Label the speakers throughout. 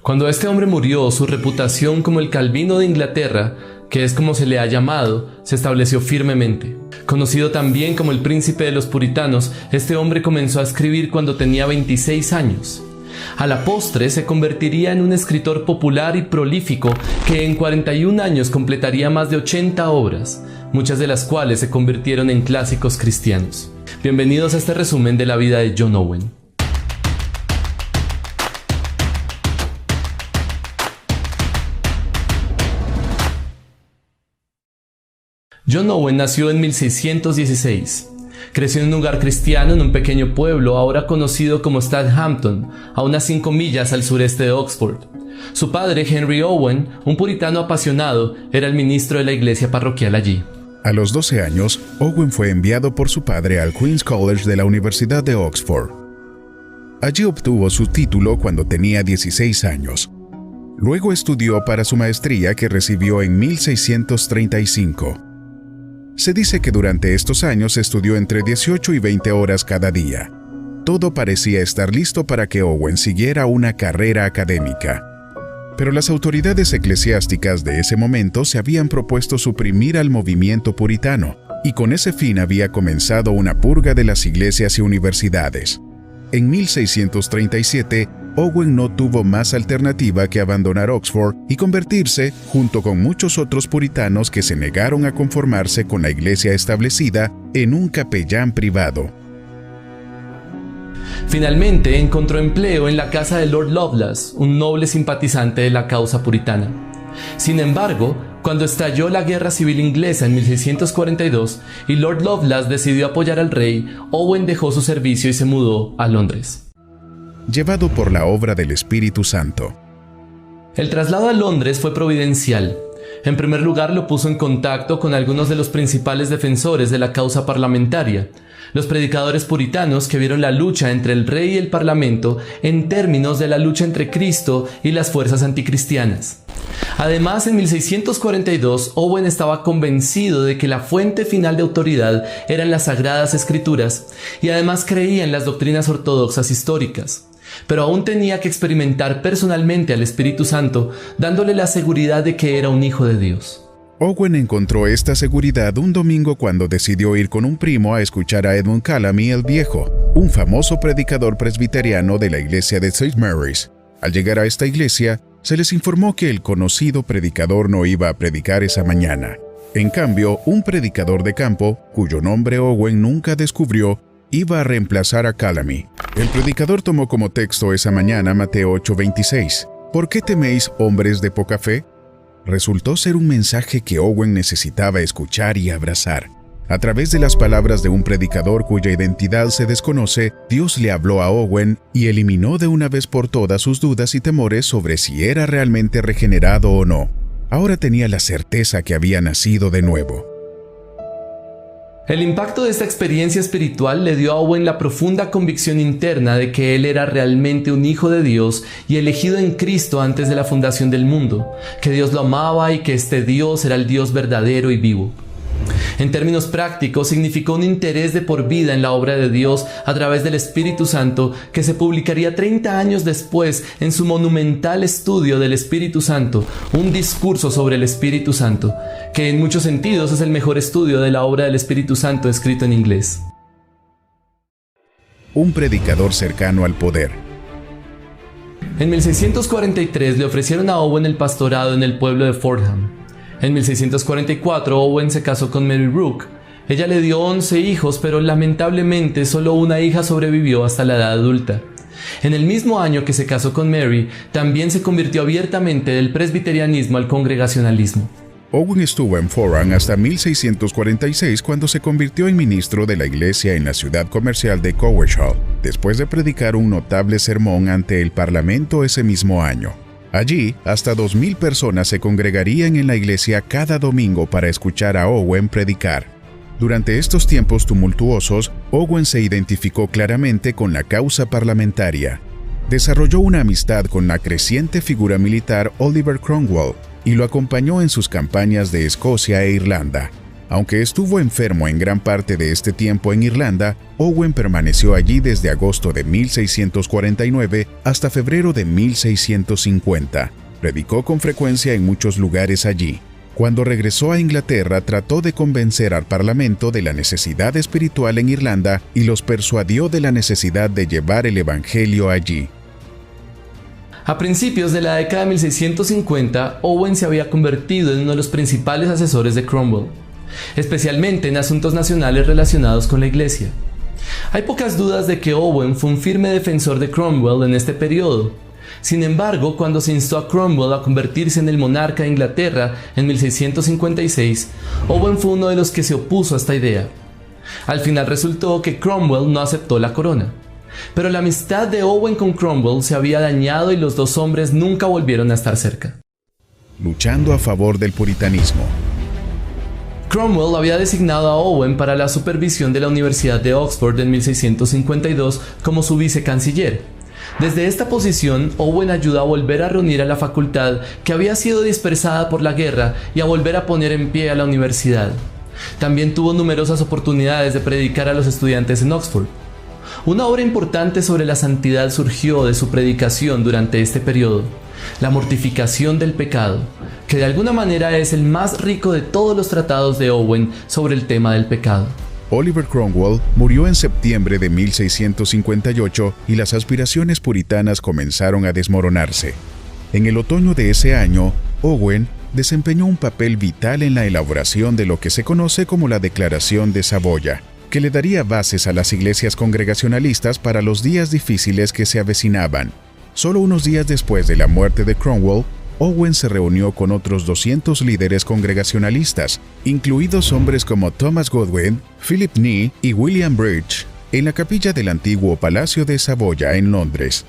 Speaker 1: Cuando este hombre murió, su reputación como el Calvino de Inglaterra, que es como se le ha llamado, se estableció firmemente. Conocido también como el príncipe de los puritanos, este hombre comenzó a escribir cuando tenía 26 años. A la postre se convertiría en un escritor popular y prolífico que en 41 años completaría más de 80 obras, muchas de las cuales se convirtieron en clásicos cristianos. Bienvenidos a este resumen de la vida de John Owen. John Owen nació en 1616. Creció en un hogar cristiano en un pequeño pueblo ahora conocido como Stadhampton, a unas 5 millas al sureste de Oxford. Su padre, Henry Owen, un puritano apasionado, era el ministro de la iglesia parroquial allí.
Speaker 2: A los 12 años, Owen fue enviado por su padre al Queen's College de la Universidad de Oxford. Allí obtuvo su título cuando tenía 16 años. Luego estudió para su maestría que recibió en 1635. Se dice que durante estos años estudió entre 18 y 20 horas cada día. Todo parecía estar listo para que Owen siguiera una carrera académica. Pero las autoridades eclesiásticas de ese momento se habían propuesto suprimir al movimiento puritano, y con ese fin había comenzado una purga de las iglesias y universidades. En 1637, Owen no tuvo más alternativa que abandonar Oxford y convertirse, junto con muchos otros puritanos que se negaron a conformarse con la iglesia establecida, en un capellán privado.
Speaker 1: Finalmente encontró empleo en la casa de Lord Lovelace, un noble simpatizante de la causa puritana. Sin embargo, cuando estalló la Guerra Civil Inglesa en 1642 y Lord Lovelace decidió apoyar al rey, Owen dejó su servicio y se mudó a Londres.
Speaker 2: Llevado por la obra del Espíritu Santo.
Speaker 1: El traslado a Londres fue providencial. En primer lugar, lo puso en contacto con algunos de los principales defensores de la causa parlamentaria, los predicadores puritanos que vieron la lucha entre el rey y el parlamento en términos de la lucha entre Cristo y las fuerzas anticristianas. Además, en 1642, Owen estaba convencido de que la fuente final de autoridad eran las Sagradas Escrituras y además creía en las doctrinas ortodoxas históricas. Pero aún tenía que experimentar personalmente al Espíritu Santo, dándole la seguridad de que era un hijo de Dios.
Speaker 2: Owen encontró esta seguridad un domingo cuando decidió ir con un primo a escuchar a Edmund Calamy el Viejo, un famoso predicador presbiteriano de la iglesia de St. Mary's. Al llegar a esta iglesia, se les informó que el conocido predicador no iba a predicar esa mañana. En cambio, un predicador de campo, cuyo nombre Owen nunca descubrió, iba a reemplazar a Calamy. El predicador tomó como texto esa mañana Mateo 8:26. ¿Por qué teméis, hombres de poca fe? Resultó ser un mensaje que Owen necesitaba escuchar y abrazar. A través de las palabras de un predicador cuya identidad se desconoce, Dios le habló a Owen y eliminó de una vez por todas sus dudas y temores sobre si era realmente regenerado o no. Ahora tenía la certeza que había nacido de nuevo.
Speaker 1: El impacto de esta experiencia espiritual le dio a Owen la profunda convicción interna de que él era realmente un hijo de Dios y elegido en Cristo antes de la fundación del mundo, que Dios lo amaba y que este Dios era el Dios verdadero y vivo. En términos prácticos, significó un interés de por vida en la obra de Dios a través del Espíritu Santo que se publicaría 30 años después en su monumental estudio del Espíritu Santo, un discurso sobre el Espíritu Santo, que en muchos sentidos es el mejor estudio de la obra del Espíritu Santo escrito en inglés.
Speaker 2: Un predicador cercano al poder.
Speaker 1: En 1643 le ofrecieron a Owen el pastorado en el pueblo de Fordham. En 1644, Owen se casó con Mary Brooke. Ella le dio 11 hijos, pero lamentablemente solo una hija sobrevivió hasta la edad adulta. En el mismo año que se casó con Mary, también se convirtió abiertamente del presbiterianismo al congregacionalismo.
Speaker 2: Owen estuvo en Fordham hasta 1646 cuando se convirtió en ministro de la iglesia en la ciudad comercial de Coweshall, después de predicar un notable sermón ante el parlamento ese mismo año. Allí, hasta 2,000 personas se congregarían en la iglesia cada domingo para escuchar a Owen predicar. Durante estos tiempos tumultuosos, Owen se identificó claramente con la causa parlamentaria. Desarrolló una amistad con la creciente figura militar Oliver Cromwell y lo acompañó en sus campañas de Escocia e Irlanda. Aunque estuvo enfermo en gran parte de este tiempo en Irlanda, Owen permaneció allí desde agosto de 1649 hasta febrero de 1650. Predicó con frecuencia en muchos lugares allí. Cuando regresó a Inglaterra, trató de convencer al Parlamento de la necesidad espiritual en Irlanda y los persuadió de la necesidad de llevar el Evangelio allí.
Speaker 1: A principios de la década de 1650, Owen se había convertido en uno de los principales asesores de Cromwell, especialmente en asuntos nacionales relacionados con la Iglesia. Hay pocas dudas de que Owen fue un firme defensor de Cromwell en este periodo. Sin embargo, cuando se instó a Cromwell a convertirse en el monarca de Inglaterra en 1656, Owen fue uno de los que se opuso a esta idea. Al final resultó que Cromwell no aceptó la corona. Pero la amistad de Owen con Cromwell se había dañado y los dos hombres nunca volvieron a estar cerca.
Speaker 2: Luchando a favor del puritanismo.
Speaker 1: Cromwell había designado a Owen para la supervisión de la Universidad de Oxford en 1652 como su vicecanciller. Desde esta posición, Owen ayudó a volver a reunir a la facultad que había sido dispersada por la guerra y a volver a poner en pie a la universidad. También tuvo numerosas oportunidades de predicar a los estudiantes en Oxford. Una obra importante sobre la santidad surgió de su predicación durante este periodo, La mortificación del pecado, que de alguna manera es el más rico de todos los tratados de Owen sobre el tema del pecado.
Speaker 2: Oliver Cromwell murió en septiembre de 1658 y las aspiraciones puritanas comenzaron a desmoronarse. En el otoño de ese año, Owen desempeñó un papel vital en la elaboración de lo que se conoce como la Declaración de Saboya, que le daría bases a las iglesias congregacionalistas para los días difíciles que se avecinaban. Solo unos días después de la muerte de Cromwell, Owen se reunió con otros 200 líderes congregacionalistas, incluidos hombres como Thomas Godwin, Philip Nee y William Bridge, en la capilla del antiguo Palacio de Saboya en Londres.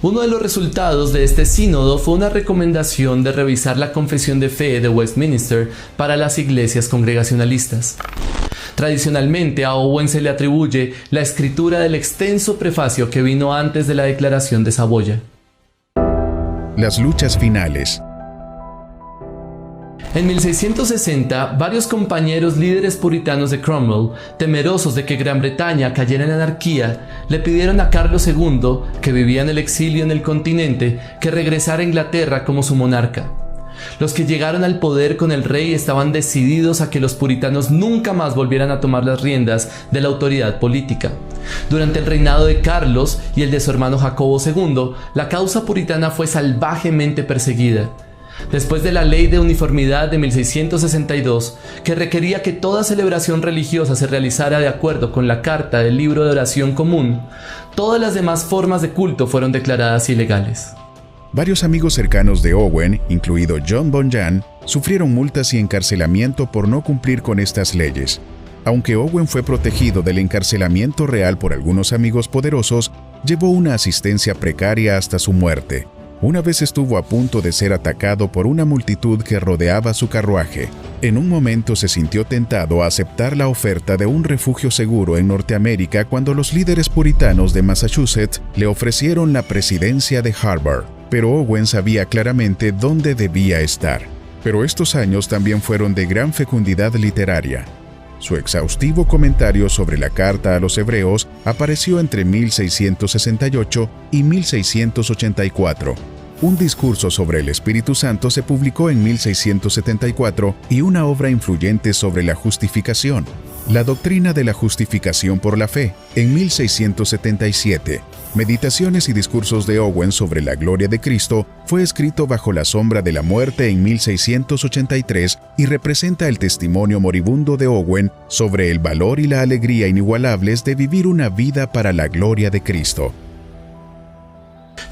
Speaker 1: Uno de los resultados de este sínodo fue una recomendación de revisar la Confesión de Fe de Westminster para las iglesias congregacionalistas. Tradicionalmente a Owen se le atribuye la escritura del extenso prefacio que vino antes de la Declaración de Saboya.
Speaker 2: Las luchas finales.
Speaker 1: En 1660, varios compañeros líderes puritanos de Cromwell, temerosos de que Gran Bretaña cayera en anarquía, le pidieron a Carlos II, que vivía en el exilio en el continente, que regresara a Inglaterra como su monarca. Los que llegaron al poder con el rey estaban decididos a que los puritanos nunca más volvieran a tomar las riendas de la autoridad política. Durante el reinado de Carlos y el de su hermano Jacobo II, la causa puritana fue salvajemente perseguida. Después de la Ley de Uniformidad de 1662, que requería que toda celebración religiosa se realizara de acuerdo con la Carta del Libro de Oración Común, todas las demás formas de culto fueron declaradas ilegales.
Speaker 2: Varios amigos cercanos de Owen, incluido John Bunyan, sufrieron multas y encarcelamiento por no cumplir con estas leyes. Aunque Owen fue protegido del encarcelamiento real por algunos amigos poderosos, llevó una asistencia precaria hasta su muerte. Una vez estuvo a punto de ser atacado por una multitud que rodeaba su carruaje. En un momento se sintió tentado a aceptar la oferta de un refugio seguro en Norteamérica cuando los líderes puritanos de Massachusetts le ofrecieron la presidencia de Harvard. Pero Owen sabía claramente dónde debía estar. Pero estos años también fueron de gran fecundidad literaria. Su exhaustivo comentario sobre la Carta a los Hebreos apareció entre 1668 y 1684. Un discurso sobre el Espíritu Santo se publicó en 1674 y una obra influyente sobre la justificación, la doctrina de la justificación por la fe, en 1677. Meditaciones y discursos de Owen sobre la gloria de Cristo fue escrito bajo la sombra de la muerte en 1683 y representa el testimonio moribundo de Owen sobre el valor y la alegría inigualables de vivir una vida para la gloria de Cristo.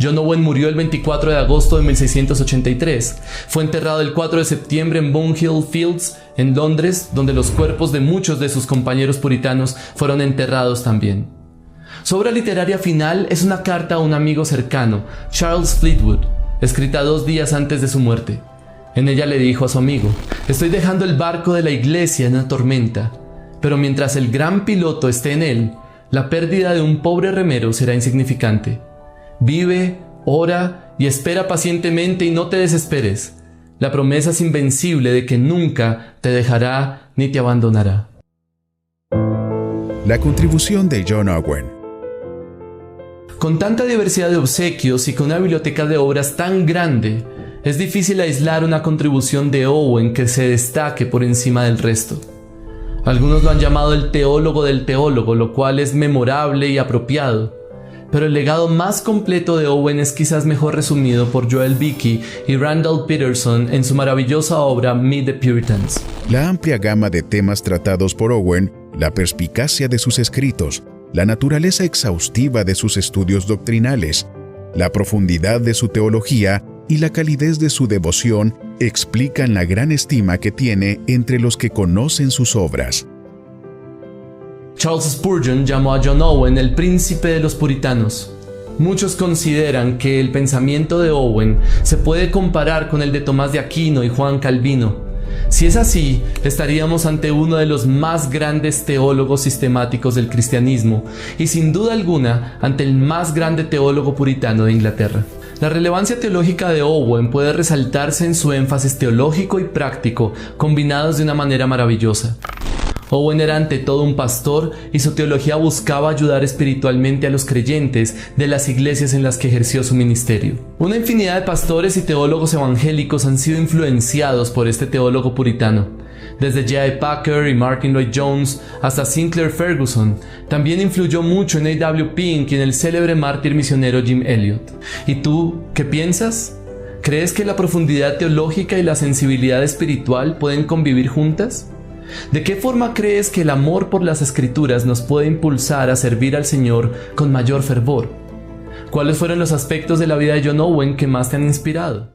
Speaker 1: John Owen murió el 24 de agosto de 1683. Fue enterrado el 4 de septiembre en Bunhill Fields, en Londres, donde los cuerpos de muchos de sus compañeros puritanos fueron enterrados también. Su obra literaria final es una carta a un amigo cercano, Charles Fleetwood, escrita 2 días antes de su muerte. En ella le dijo a su amigo: «Estoy dejando el barco de la iglesia en una tormenta, pero mientras el gran piloto esté en él, la pérdida de un pobre remero será insignificante. Vive, ora y espera pacientemente y no te desesperes. La promesa es invencible de que nunca te dejará ni te abandonará.
Speaker 2: La contribución de John Owen.
Speaker 1: Con tanta diversidad de obsequios y con una biblioteca de obras tan grande, es difícil aislar una contribución de Owen que se destaque por encima del resto. Algunos lo han llamado el teólogo del teólogo, lo cual es memorable y apropiado. Pero el legado más completo de Owen es quizás mejor resumido por Joel Beeke y Randall Peterson en su maravillosa obra Meet the Puritans.
Speaker 2: La amplia gama de temas tratados por Owen, la perspicacia de sus escritos, la naturaleza exhaustiva de sus estudios doctrinales, la profundidad de su teología y la calidez de su devoción explican la gran estima que tiene entre los que conocen sus obras.
Speaker 1: Charles Spurgeon llamó a John Owen el príncipe de los puritanos. Muchos consideran que el pensamiento de Owen se puede comparar con el de Tomás de Aquino y Juan Calvino. Si es así, estaríamos ante uno de los más grandes teólogos sistemáticos del cristianismo y sin duda alguna ante el más grande teólogo puritano de Inglaterra. La relevancia teológica de Owen puede resaltarse en su énfasis teológico y práctico, combinados de una manera maravillosa. Owen era ante todo un pastor y su teología buscaba ayudar espiritualmente a los creyentes de las iglesias en las que ejerció su ministerio. Una infinidad de pastores y teólogos evangélicos han sido influenciados por este teólogo puritano. Desde J.I. Packer y Martin Lloyd-Jones hasta Sinclair Ferguson, también influyó mucho en A.W. Pink y en el célebre mártir misionero Jim Elliot. ¿Y tú, qué piensas? ¿Crees que la profundidad teológica y la sensibilidad espiritual pueden convivir juntas? ¿De qué forma crees que el amor por las Escrituras nos puede impulsar a servir al Señor con mayor fervor? ¿Cuáles fueron los aspectos de la vida de John Owen que más te han inspirado?